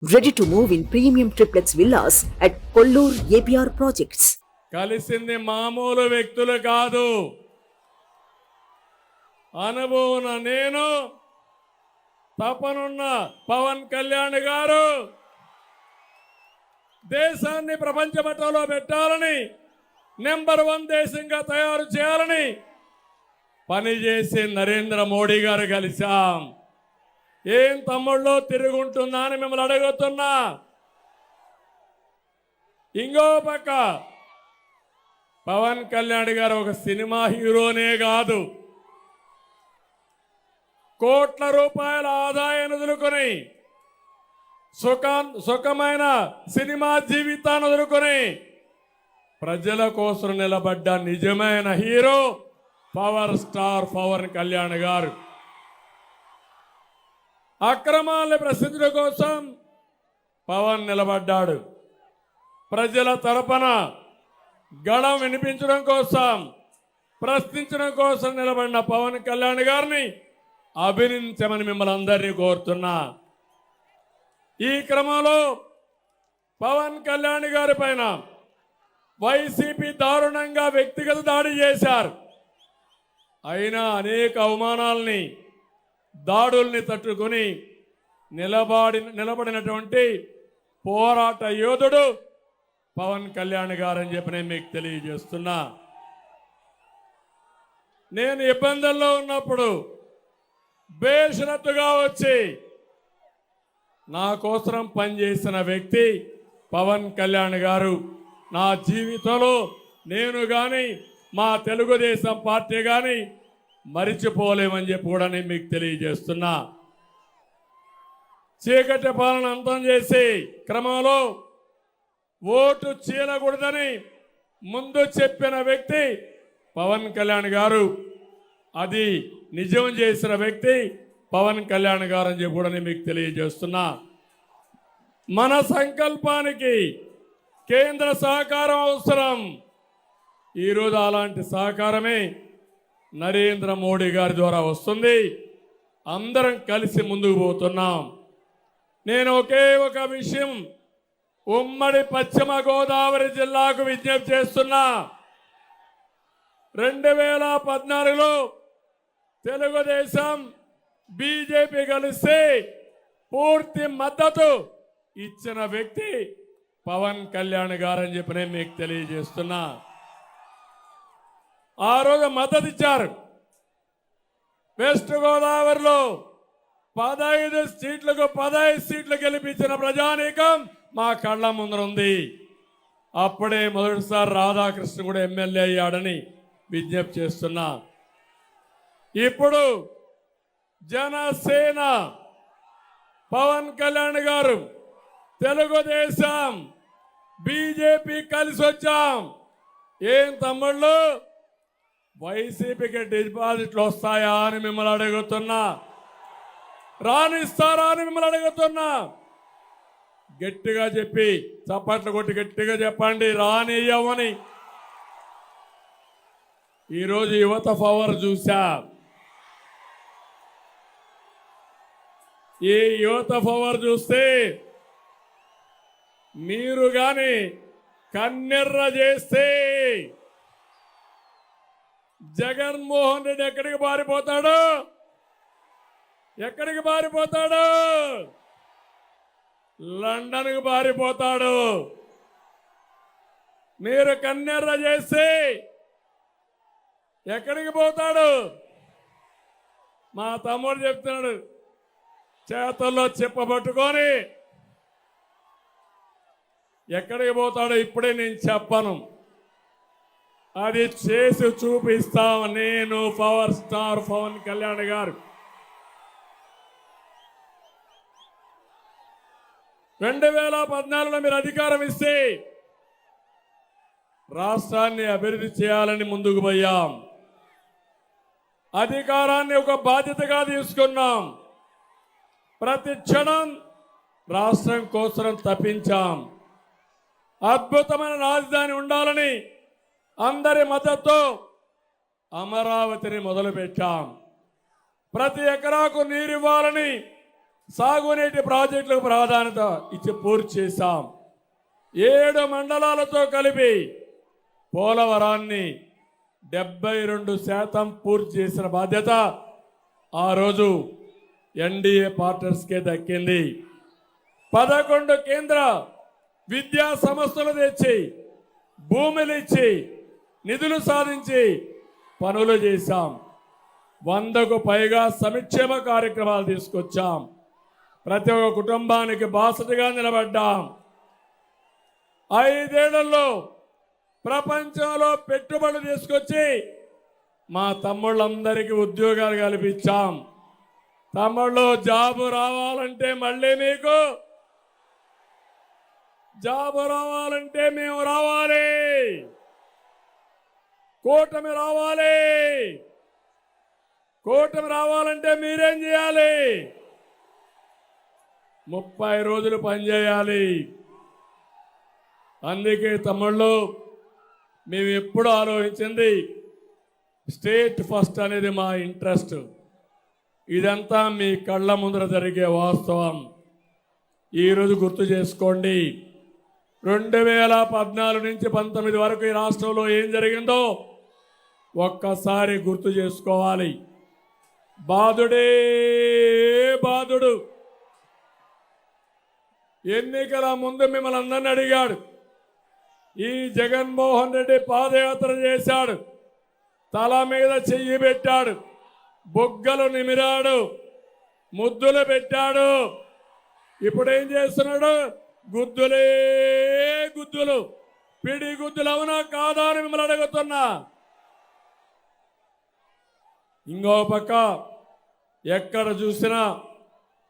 Ready to move in premium triplex villas at Kollur APR Projects. కలిసింది మామూలు వ్యక్తులు కాదు. అనుభవం నేను తపనున్న పవన్ కళ్యాణ్ గారు దేశాన్ని ప్రపంచ మట్టంలో పెట్టాలని, నెంబర్ 1 దేశంగా తయారు చేయాలని పనిచేసి నరేంద్ర మోడీ గారు కలిశాం. ఏం తమ్ముళ్ళు తిరుగుంటుందా అని మిమ్మల్ని అడుగుతున్నా. ఇంకో పక్క పవన్ కళ్యాణ్ గారు ఒక సినిమా హీరోనే కాదు, కోట్ల రూపాయల ఆదాయాన్ని వదులుకొని సుఖమైన సినిమా జీవితాన్ని వదులుకొని ప్రజల కోసం నిలబడ్డ నిజమైన hero power star Pawan Kalyan గారు. అక్రమాలను ప్రశ్నించడం కోసం పవన్ నిలబడ్డాడు. ప్రజల తరపున గళం వినిపించడం కోసం, ప్రశ్నించడం కోసం నిలబడిన పవన్ కళ్యాణ్ గారిని అభినందించమని మిమ్మల్ని అందరినీ కోరుతున్నా. ఈ క్రమంలో పవన్ కళ్యాణ్ గారి పైన వైసీపీ దారుణంగా వ్యక్తిగత దాడి చేశారు. అయినా అనేక అవమానాల్ని, దాడుల్ని తట్టుకొని నిలబడినటువంటి పోరాట యోధుడు పవన్ కళ్యాణ్ గారని చెప్పి నేను మీకు తెలియజేస్తున్నా. నేను ఇబ్బందుల్లో ఉన్నప్పుడు బేషరతుగా వచ్చి నా కోసం పనిచేసిన వ్యక్తి పవన్ కళ్యాణ్ గారు. నా జీవితంలో నేను కానీ మా తెలుగుదేశం పార్టీ కానీ మరిచిపోలేమని చెప్పి కూడా నేను మీకు తెలియజేస్తున్నా. చీకటి పాలన అంతం చేసి క్రమంలో ఓటు చీలకూడదని ముందు చెప్పిన వ్యక్తి పవన్ కళ్యాణ్ గారు. అది నిజం చేసిన వ్యక్తి పవన్ కళ్యాణ్ గారు అని చెప్పి కూడా నేను మీకు తెలియజేస్తున్నా. మన సంకల్పానికి కేంద్ర సహకారం అవసరం. ఈరోజు అలాంటి సహకారమే నరేంద్ర మోడీ గారి ద్వారా వస్తుంది. అందరం కలిసి ముందుకు పోతున్నాం. నేను ఒకే ఒక విషయం ఉమ్మడి పశ్చిమ గోదావరి జిల్లాకు విజ్ఞప్తి చేస్తున్నా. 2014లో తెలుగుదేశం బీజేపీ కలిసి పూర్తి మద్దతు ఇచ్చిన వ్యక్తి పవన్ కళ్యాణ్ గారని చెప్పి నేను మీకు తెలియజేస్తున్నా. ఆ రోజు మద్దతు ఇచ్చారు. వెస్ట్ గోదావరిలో 15 సీట్లకు 15 సీట్లు గెలిపించిన ప్రజానీకం మా కళ్ళ ముందర ఉంది. అప్పుడే మొదటిసారి రాధాకృష్ణ కూడా ఎమ్మెల్యే అయ్యాడని విజ్ఞప్తి చేస్తున్నా. ఇప్పుడు జనసేన, పవన్ కళ్యాణ్ గారు, తెలుగుదేశం, బీజేపీ కలిసి వచ్చాం. ఏం తమ్ముళ్ళు, వైసీపీకి డిపాజిట్లు వస్తాయా అని మిమ్మల్ని అడుగుతున్నా. రానిస్తారా అని మిమ్మల్ని అడుగుతున్నా. గట్టిగా చెప్పి చప్పట్లు కొట్టి గట్టిగా చెప్పండి, రానియ్యమని. ఈరోజు యువత పవర్ చూసా. ఈ యువత పవర్ చూస్తే మీరు గాని కన్నెర్ర చేస్తే జగన్మోహన్ రెడ్డి ఎక్కడికి పారిపోతాడు? ఎక్కడికి పారిపోతాడు? లండన్కి పారిపోతాడు. మీరు కన్నెర్ర చేసి ఎక్కడికి పోతాడు? మా తమ్ముడు చెప్తున్నాడు, చేతుల్లో చెప్పబట్టుకొని ఎక్కడికి పోతాడో ఇప్పుడే నేను చెప్పను. అది చేసి చూపిస్తాం. నేను పవర్ స్టార్ పవన్ కళ్యాణ్ గారు 2014లో మీరు అధికారం ఇస్తే రాష్ట్రాన్ని అభివృద్ధి చేయాలని ముందుకు పోయాం. అధికారాన్ని ఒక బాధ్యతగా తీసుకున్నాం. ప్రతి క్షణం రాష్ట్రం కోసం తప్పించాం. అద్భుతమైన రాజధాని ఉండాలని అందరి మద్దతుతో అమరావతిని మొదలుపెట్టాం. ప్రతి ఎకరాకు నీరు ఇవ్వాలని సాగునీటి ప్రాజెక్టులకు ప్రాధాన్యత ఇచ్చి పూర్తి చేశాం. 7 మండలాలతో కలిపి పోలవరాన్ని 72% పూర్తి చేసిన బాధ్యత ఆ రోజు ఎన్డీఏ పార్ట్నర్స్కే దక్కింది. 11 కేంద్ర విద్యా సంస్థలు తెచ్చి భూములు ఇచ్చి నిధులు సాధించి పనులు చేశాం. 100కు పైగా సంక్షేమ కార్యక్రమాలు తీసుకొచ్చాం. ప్రతి ఒక్క కుటుంబానికి బాసటగా నిలబడ్డాం. 5 ఏళ్లలో ప్రపంచంలో పెట్టుబడులు తీసుకొచ్చి మా తమ్ముళ్ళందరికీ ఉద్యోగాలు కల్పించాం. తమ్ముళ్ళు జాబు రావాలంటే మళ్ళీ మీకు జాబు రావాలంటే మేము రావాలి, కూటమి రావాలి. కూటమి రావాలంటే మీరేం చేయాలి? 30 రోజులు పనిచేయాలి. అందుకే తమ్ముళ్ళు మేము ఎప్పుడు ఆలోచించింది స్టేట్ ఫస్ట్ అనేది మా ఇంట్రెస్ట్. ఇదంతా మీ కళ్ళ ముందర జరిగే వాస్తవం. ఈరోజు గుర్తు చేసుకోండి, 2014 నుంచి 19 వరకు ఈ రాష్ట్రంలో ఏం జరిగిందో ఒక్కసారి గుర్తు చేసుకోవాలి. బాధుడే బాధుడు. ఎన్నికల ముందు మిమ్మల్ని అందరినీ అడిగాడు. ఈ జగన్మోహన్ రెడ్డి పాదయాత్ర చేశాడు, తల మీద చెయ్యి పెట్టాడు, బొగ్గలు నిమిరాడు, ముద్దులు పెట్టాడు. ఇప్పుడు ఏం చేస్తున్నాడు? గుద్దులే గుద్దులు, పిడి గుద్దులు. అవునా కాదా అని మిమ్మల్ని అడుగుతున్నా. ఇంకో పక్క ఎక్కడ చూసినా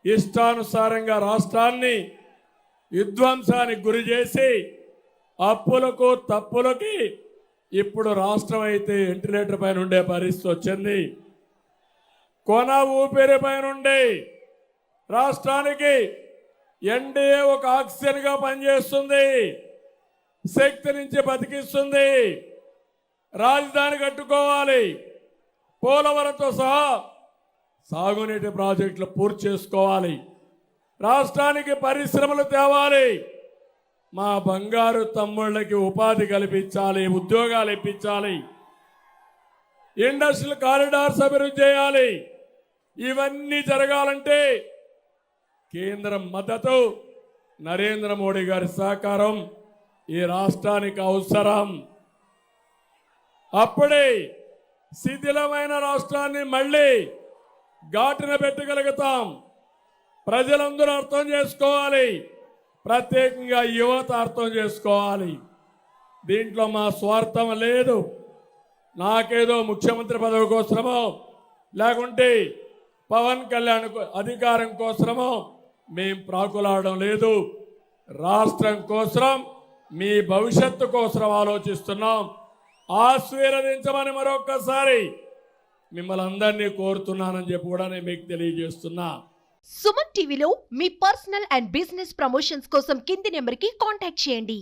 ఇష్టానుసారంగా రాష్ట్రాన్ని విధ్వంసానికి గురి చేసి అప్పులకు తప్పులకి ఇప్పుడు రాష్ట్రం అయితే వెంటిలేటర్ పైన ఉండే పరిస్థితి వచ్చింది. కొన ఊపిరి పైన ఉండే రాష్ట్రానికి ఎన్డీఏ ఒక ఆక్సిజన్గా పనిచేస్తుంది, శక్తి నుంచి బతికిస్తుంది. రాజధాని కట్టుకోవాలి, పోలవరంతో సహా సాగునీటి ప్రాజెక్టులు పూర్తి చేసుకోవాలి, రాష్ట్రానికి పరిశ్రమలు తేవాలి, మా బంగారు తమ్ముళ్ళకి ఉపాధి కల్పించాలి, ఉద్యోగాలు ఇప్పించాలి, ఇండస్ట్రియల్ కారిడార్స్ అభివృద్ధి చేయాలి. ఇవన్నీ జరగాలంటే కేంద్రం మద్దతు, నరేంద్ర మోడీ గారి సహకారం ఈ రాష్ట్రానికి అవసరం. అప్పుడే శిథిలమైన రాష్ట్రాన్ని మళ్ళీ ఘాటున పెట్టగలుగుతాం. ప్రజలందరూ అర్థం చేసుకోవాలి, ప్రత్యేకంగా యువత అర్థం చేసుకోవాలి. దీంట్లో మా స్వార్థం లేదు. నాకేదో ముఖ్యమంత్రి పదవి కోసమో లేకుంటే పవన్ కళ్యాణ్ అధికారం కోసమో మేం ప్రాకులాడడం లేదు. రాష్ట్రం కోసం, మీ భవిష్యత్తు కోసం ఆలోచిస్తున్నాం. ఆశీర్వదించమని మరొక్కసారి మిమ్మల్ని అందరినీ కోరుతున్నానని చెప్పి కూడా నేను మీకు తెలియజేస్తున్నా. సుమన్ టీవీలో మీ పర్సనల్ అండ్ బిజినెస్ ప్రమోషన్స్ కోసం కింది నెంబర్కి కాంటాక్ట్ చేయండి.